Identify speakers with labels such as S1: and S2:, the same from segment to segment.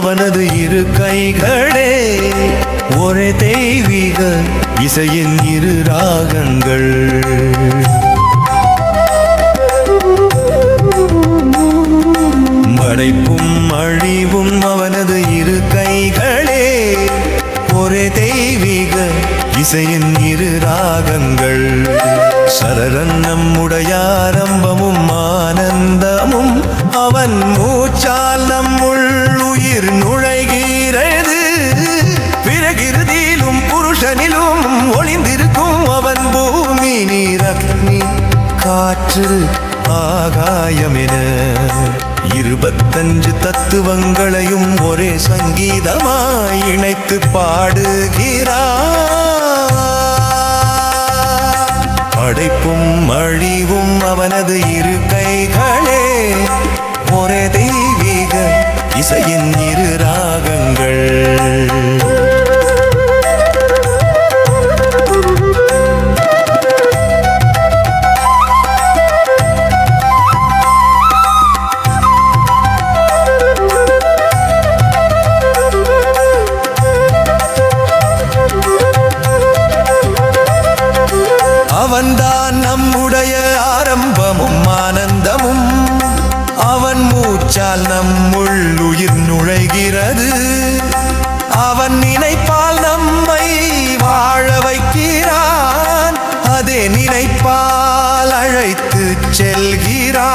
S1: அவனது இரு கைகளே ஒரே தெய்வீக இசையின் இரு ராகங்கள். படைப்பும் அழிவும் அவனது இரு கைகளே ஒரே தெய்வீக இசையின் இரு ராகங்கள். சரரன் நம்முடைய ஆரம்பமும் ஆனந்தமும் அவன் மூச்சால் நம்முள் உயிர் நுழைகிறது. பிறகிருதியிலும் புருஷனிலும் ஒளிந்திருக்கும் அவன் பூமி நீர் அக்னி காற்று ஆகாயமென 25 தத்துவங்களையும் ஒரே சங்கீதமாய் இணைத்து பாடுகிறார். படைப்பும் அழிவும் அவனது இரு கைகளே ஒரே தெய்வீக இசையின் இரு ராகங்கள். அவன்தான் நம்முடைய ஆரம்பமும் ஆனந்தமும் அவன் மூச்சால் நம்முள் உயிர் நுழைகிறது. அவன் நினைப்பால் நம்மை வாழ வைக்கிறான். அதே நினைப்பால் அழைத்து செல்கிறான்.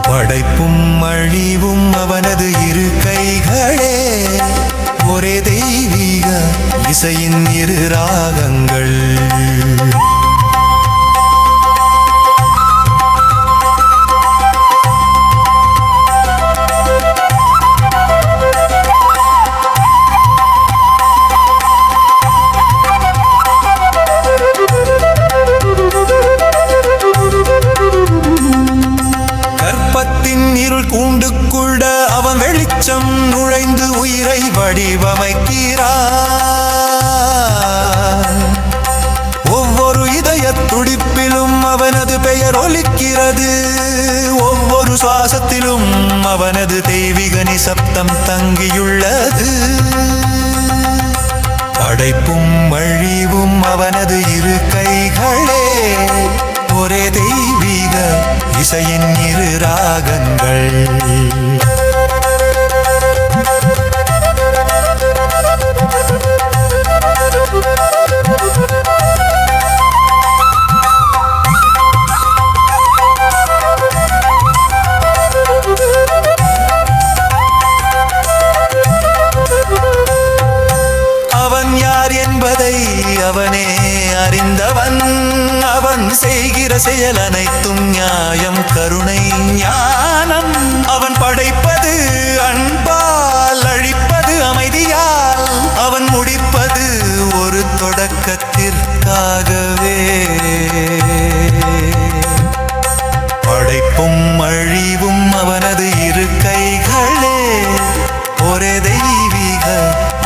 S1: படைப்பும் அழிவும் அவனது இரு கைகளே ஒரே தெய்வீக இசையின் இரு ராகங்கள். கற்பத்தின் இருள் கூண்டுக்குள்ள அவன் வெளிச்சம் நுழைந்து உயிரை வடிவமைக்கிறான். ஒவ்வொரு இதய துடிப்பிலும் அவனது பெயர் ஒலிக்கிறது. ஒவ்வொரு சுவாசத்திலும் அவனது தெய்வீக நிசப்தம் தங்கியுள்ளது. படைப்பும் அழிவும் அவனது இரு கைகளே ஒரே தெய்வீக இசையின் இரு ராகங்கள். அவன் யார் என்பதை அவனே அறிந்தவன். அவன் செய்கிற செயல் அனைத்தும் நியாயம் கருணை ஞானம். அவன் படைப்பது அன்பால் அழிப்பது அமைதியால். அவன் முடிப்பது ஒரு தொடக்கத்திற்காகவே. படைப்பும் அழிவும் அவனது இரு கைகளே ஒரே தெய்வீக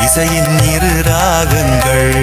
S1: இசையின் இரு ராகங்கள்.